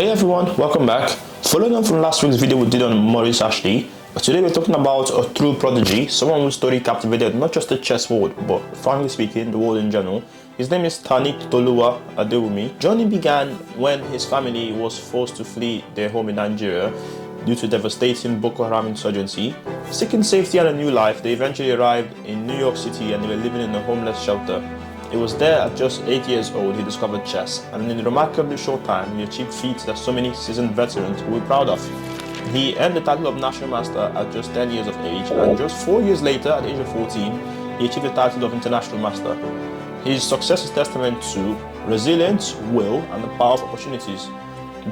Hey everyone, welcome back. Following on from last week's video we did on Maurice Ashley, today we're talking about a true prodigy, someone whose story captivated not just the chess world, but frankly speaking, the world in general. His name is Tanitoluwa Adewumi. Journey began when his family was forced to flee their home in Nigeria due to devastating Boko Haram insurgency. Seeking safety and a new life, they eventually arrived in New York City and they were living in a homeless shelter. It was there at just 8 years old he discovered chess, and in a remarkably short time he achieved feats that so many seasoned veterans will be proud of. He earned the title of National Master at just 10 years of age, and just 4 years later, at the age of 14, he achieved the title of International Master. His success is testament to resilience, will, and the power of opportunities.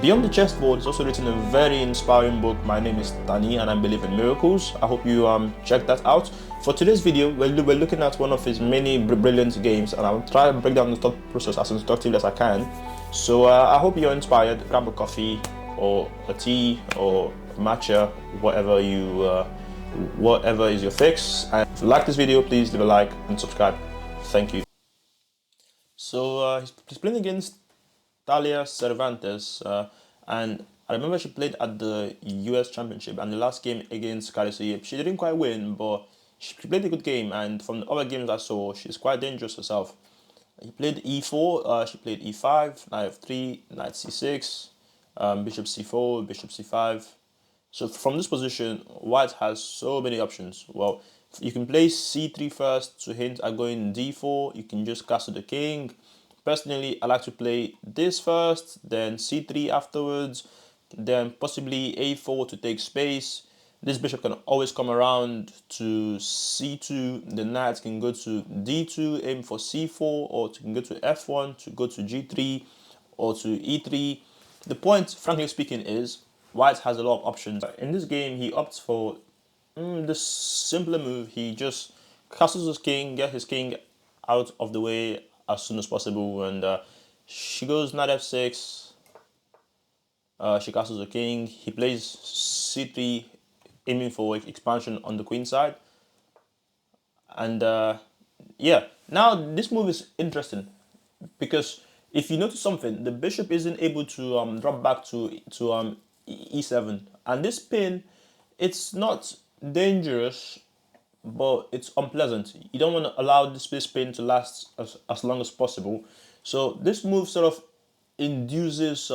Beyond the chessboard, he's also written a very inspiring book. My name is Tani and I believe in miracles. I hope you check that out. For today's video, we're looking at one of his many brilliant games, and I'll try to break down the thought process as instructively as I can. So I hope you're inspired. Grab a coffee or a tea or a matcha, whatever is your fix. And if you like this video, please leave a like and subscribe. Thank you. So he's playing against Talia Cervantes, and I remember she played at the US Championship, and the last game against Carissa, she didn't quite win, but she played a good game, and from the other games I saw, she's quite dangerous herself. He played e4, she played e5, knight f3, knight c6, bishop c4, bishop c5. So from this position, white has so many options. Well, you can play c3 first to hint at going d4, you can just castle the king. Personally, I like to play this first, then c3 afterwards, then possibly a4 to take space. This bishop can always come around to c2, the knight can go to d2, aim for c4, or you can go to f1 to go to g3 or to e3. The point, frankly speaking, is white has a lot of options. In this game, he opts for the simpler move. He just castles his king, get his king out of the way as soon as possible, and she goes knight f6, she castles the king, he plays c3, aiming for expansion on the queen side, and yeah, now this move is interesting because if you notice something, the bishop isn't able to drop back to e7, and this pin, it's not dangerous, but it's unpleasant. You don't want to allow this spin to last as long as possible. So this move sort of induces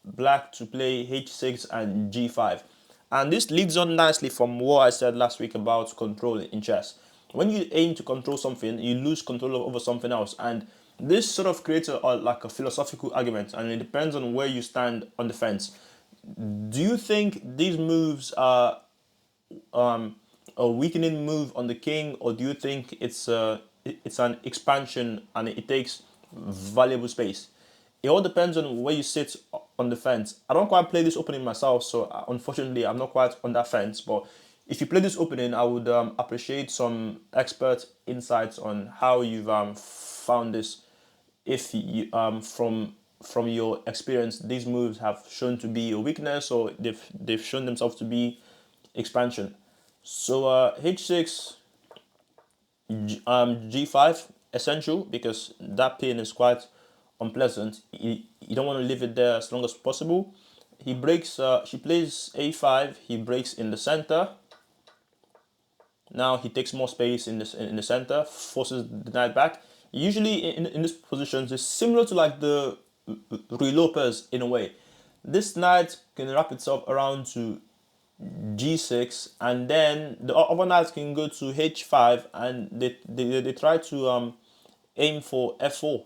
black to play h6 and g5. And this leads on nicely from what I said last week about control in chess. When you aim to control something, you lose control over something else. And this sort of creates like a philosophical argument, and it depends on where you stand on the fence. Do you think these moves are a weakening move on the king, or do you think it's an expansion and it takes valuable space? It all depends on where you sit on the fence. I don't quite play this opening myself, so unfortunately I'm not quite on that fence, but if you play this opening, I would appreciate some expert insights on how you've found this. If you from your experience, these moves have shown to be a weakness, or they've shown themselves to be expansion. So h6, g5, essential, because that pin is quite unpleasant. You don't want to leave it there as long as possible. He breaks, she plays a5, he breaks in the center. Now he takes more space in the center, forces the knight back. Usually in this position, it's similar to like the Ruy Lopez in a way. This knight can wrap itself around to g6, and then the other knights can go to h5, and they try to aim for f4.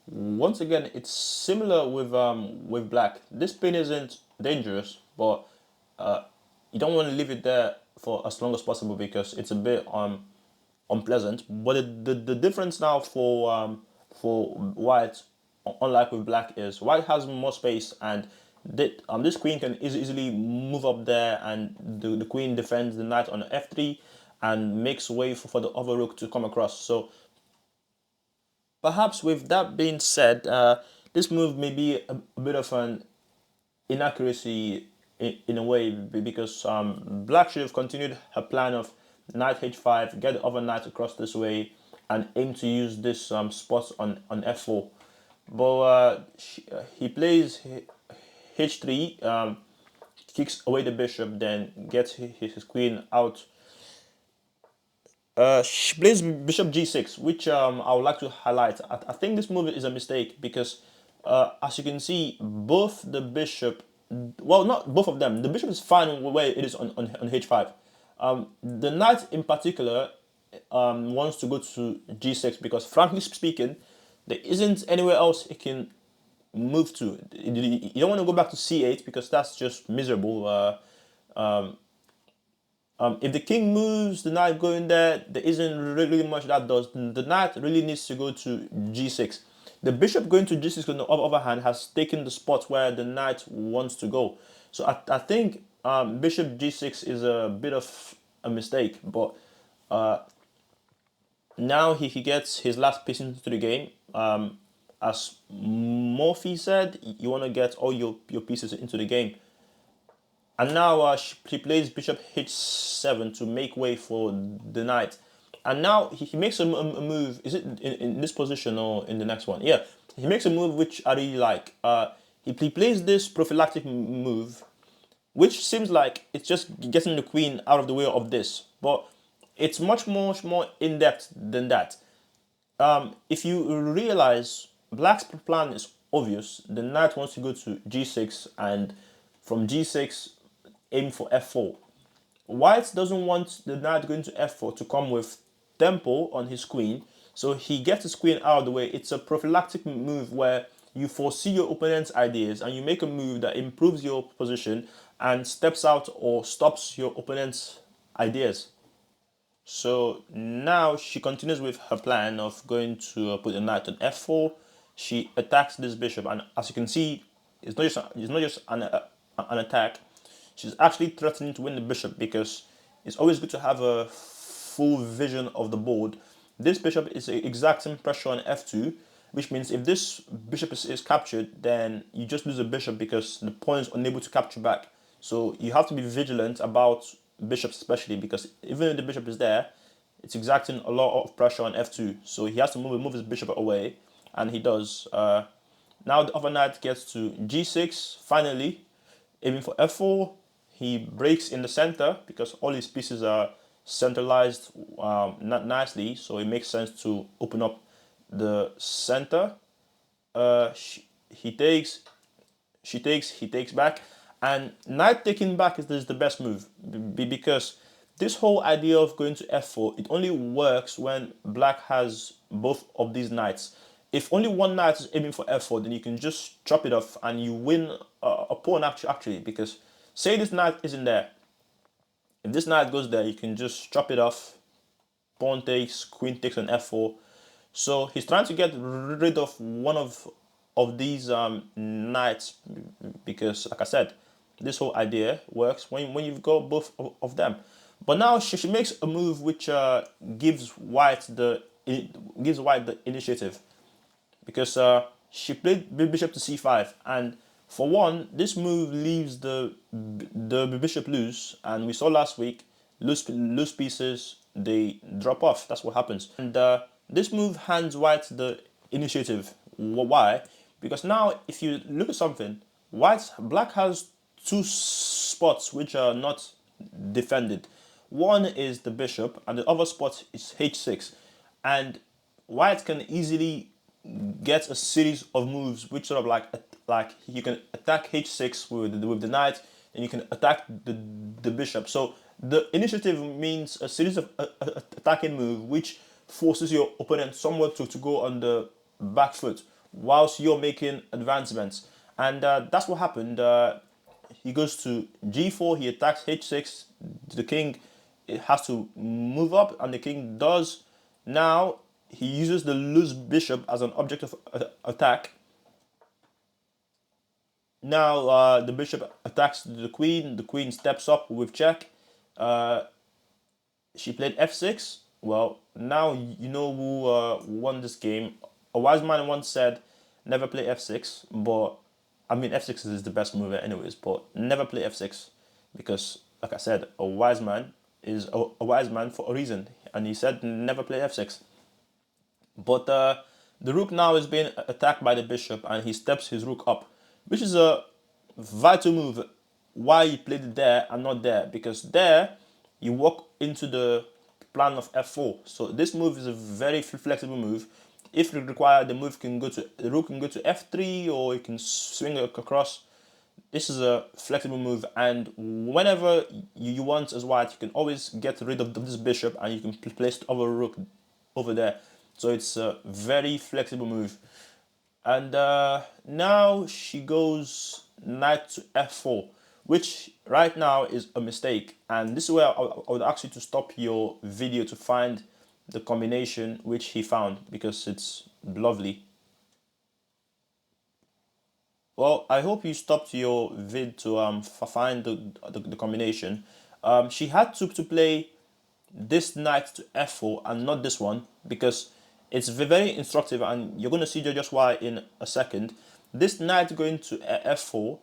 Once again, it's similar with black. This pin isn't dangerous, but you don't want to leave it there for as long as possible because it's a bit unpleasant. But the difference now for white, unlike with black, is white has more space, and this queen can easily move up there, and the queen defends the knight on f3 and makes way for the other rook to come across. So perhaps with that being said, this move may be a bit of an inaccuracy in a way, because black should have continued her plan of knight h5, get the other knight across this way, and aim to use this spot on f4. But he plays h3, kicks away the bishop, then gets his queen out. She plays bishop g6, which I would like to highlight. I think this move is a mistake because, as you can see, both the bishop, well, not both of them. The bishop is fine where it is on h5. The knight in particular wants to go to g6 because, frankly speaking, there isn't anywhere else it can move to. You don't want to go back to c8 because that's just miserable. If the king moves, the knight going there, there isn't really much that does. The knight really needs to go to g6. The bishop going to g6 on the other hand has taken the spot where the knight wants to go. So I think bishop g6 is a bit of a mistake, but now he gets his last piece into the game. As Murphy said, you want to get all your pieces into the game. And now she plays bishop h7 to make way for the knight. And now he makes a move. Is it in this position or in the next one? Yeah, he makes a move which I really like. He plays this prophylactic move, which seems like it's just getting the queen out of the way of this. But it's much more in-depth than that. If you realize black's plan is obvious, the knight wants to go to g6 and from g6 aim for f4. White doesn't want the knight going to f4 to come with tempo on his queen, so he gets his queen out of the way. It's a prophylactic move where you foresee your opponent's ideas and you make a move that improves your position and steps out or stops your opponent's ideas. So now she continues with her plan of going to put the knight on f4. She attacks this bishop, and as you can see, it's not just an attack. She's actually threatening to win the bishop because it's always good to have a full vision of the board. This bishop is exacting pressure on f2, which means if this bishop is captured, then you just lose a bishop because the pawn is unable to capture back. So you have to be vigilant about bishops, especially because even if the bishop is there, it's exacting a lot of pressure on f2. So he has to move his bishop away, and he does. Now the other knight gets to g6, finally, aiming for f4. He breaks in the center because all his pieces are centralized not nicely, so it makes sense to open up the center. He takes, she takes, he takes back, and knight taking back is the best move because this whole idea of going to f4, it only works when black has both of these knights. If only one knight is aiming for f4, then you can just chop it off and you win a pawn actually, because say this knight isn't there. If this knight goes there, you can just chop it off. Pawn takes, queen takes on f4. So he's trying to get rid of one of these knights because, like I said, this whole idea works when you've got both of them. But now she makes a move which gives white the initiative because she played bishop to c5, and for one, this move leaves the bishop loose, and we saw last week loose pieces, they drop off. That's what happens. And this move hands white the initiative. Why? Because now if you look at something, black has two spots which are not defended. One is the bishop and the other spot is h6, and white can easily get a series of moves which sort of like you can attack h6 with the knight, and you can attack the bishop. So the initiative means a series of attacking moves which forces your opponent somewhat to go on the back foot whilst you're making advancements. And that's what happened. He goes to g4, he attacks h6, the king has to move up, and the king does. Now he uses the loose bishop as an object of attack. Now the bishop attacks the queen steps up with check. She played f6. Well, now you know who won this game. A wise man once said, never play f6, but I mean f6 is the best move anyways, but never play f6 because, like I said, a wise man is a wise man for a reason, and he said never play f6. But the rook now is being attacked by the bishop, and he steps his rook up, which is a vital move. Why you played it there and not there? Because there you walk into the plan of f4. So this move is a very flexible move. If required, the rook can go to f3, or you can swing it across. This is a flexible move, and whenever you want as white, you can always get rid of this bishop, and you can place the other rook over there. So it's a very flexible move. And now she goes knight to f4, which right now is a mistake. And this is where I would ask you to stop your video to find the combination which he found, because it's lovely. Well, I hope you stopped your vid to find the combination. She had to play this knight to f4 and not this one, because it's very instructive, and you're going to see just why in a second. This knight going to f4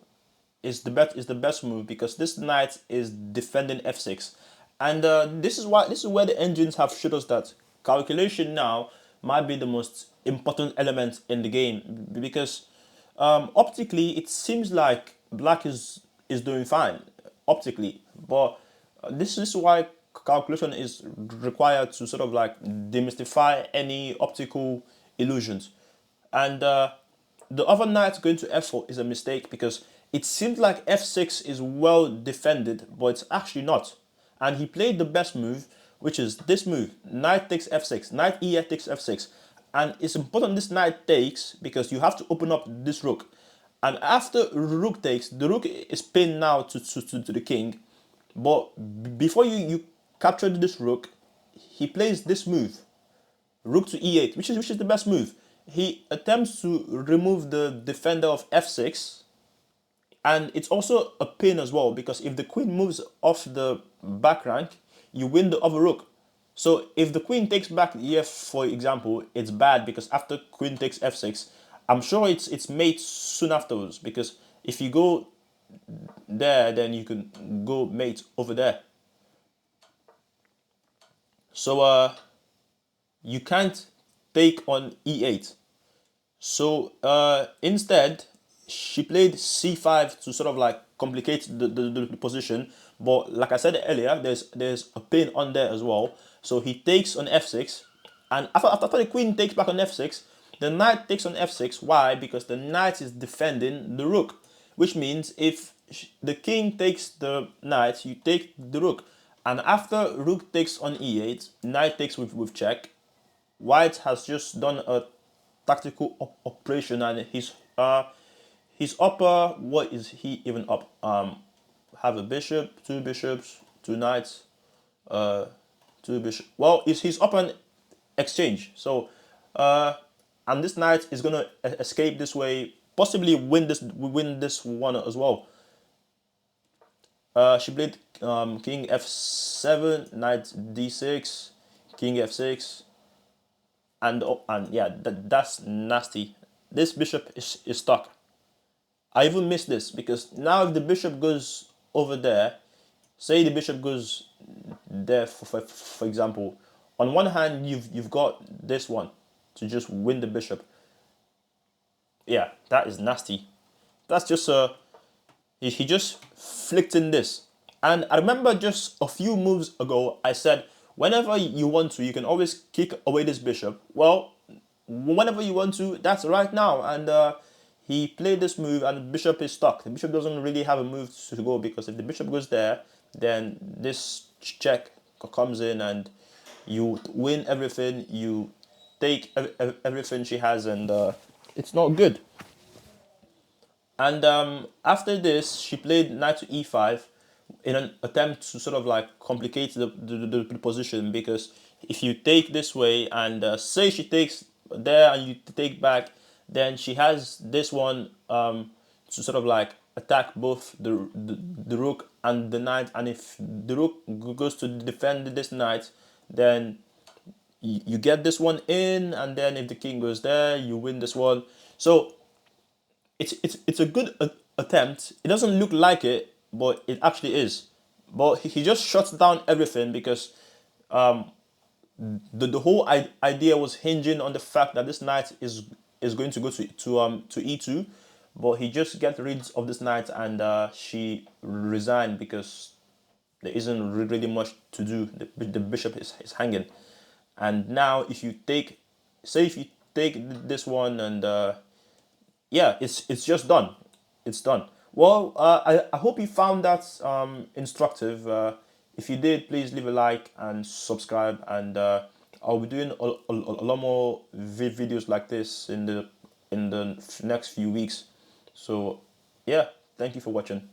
is the best move, because this knight is defending f6, and this is where the engines have showed us that calculation now might be the most important element in the game, because optically it seems like black is doing fine optically, but this is why calculation is required to sort of like demystify any optical illusions. And the other knight going to f4 is a mistake, because it seems like f6 is well defended, but it's actually not. And he played the best move, which is this move: knight takes f6, knight e8 takes f6. And it's important this knight takes, because you have to open up this rook. And after rook takes, the rook is pinned now to the king. But before you capture this rook, he plays this move, rook to e8, which is the best move. He attempts to remove the defender of f6, and it's also a pin as well, because if the queen moves off the back rank, you win the other rook. So if the queen takes back ef, for example, it's bad, because after queen takes f6, I'm sure it's mate soon afterwards, because if you go there, then you can go mate over there. So you can't take on e8. So instead, she played c5 to sort of like complicate the position. But like I said earlier, there's a pin on there as well. So he takes on f6, and after the queen takes back on f6, the knight takes on f6. Why? Because the knight is defending the rook, which means if the king takes the knight, you take the rook. And after rook takes on e8, knight takes with check. White has just done a tactical operation, and his upper, what is he even up? Have a bishop, two bishops, two knights, two bishops. Well, he's up an exchange. So and this knight is gonna escape this way, possibly win this one as well. She played king f7, knight d6, king f6, and yeah, that's nasty. This bishop is stuck. I even missed this, because now if the bishop goes over there, say the bishop goes there for example, on one hand you've got this one to just win the bishop. Yeah, that is nasty. That's just he just flicked in this. And I remember just a few moves ago I said whenever you want to, you can always kick away this bishop. Well, whenever you want to, that's right now. And he played this move, and the bishop is stuck. The bishop doesn't really have a move to go, because if the bishop goes there, then this check comes in and you win everything. You take everything she has, and it's not good. And after this, she played knight to e5 in an attempt to sort of like complicate the position, because if you take this way and say she takes there and you take back, then she has this one to sort of like attack both the rook and the knight. And if the rook goes to defend this knight, then you get this one in, and then if the king goes there, you win this one. So it's a good attempt. It doesn't look like it, but it actually is. But he just shuts down everything, because the whole idea was hinging on the fact that this knight is going to go to e2, but he just get rid of this knight, and she resigned because there isn't really much to do. The bishop is hanging, and now if you take, say if you take this one, and yeah, it's just done. It's done. Well, I hope you found that instructive. If you did, please leave a like and subscribe, and I'll be doing a lot more videos like this in the next few weeks. So yeah, thank you for watching.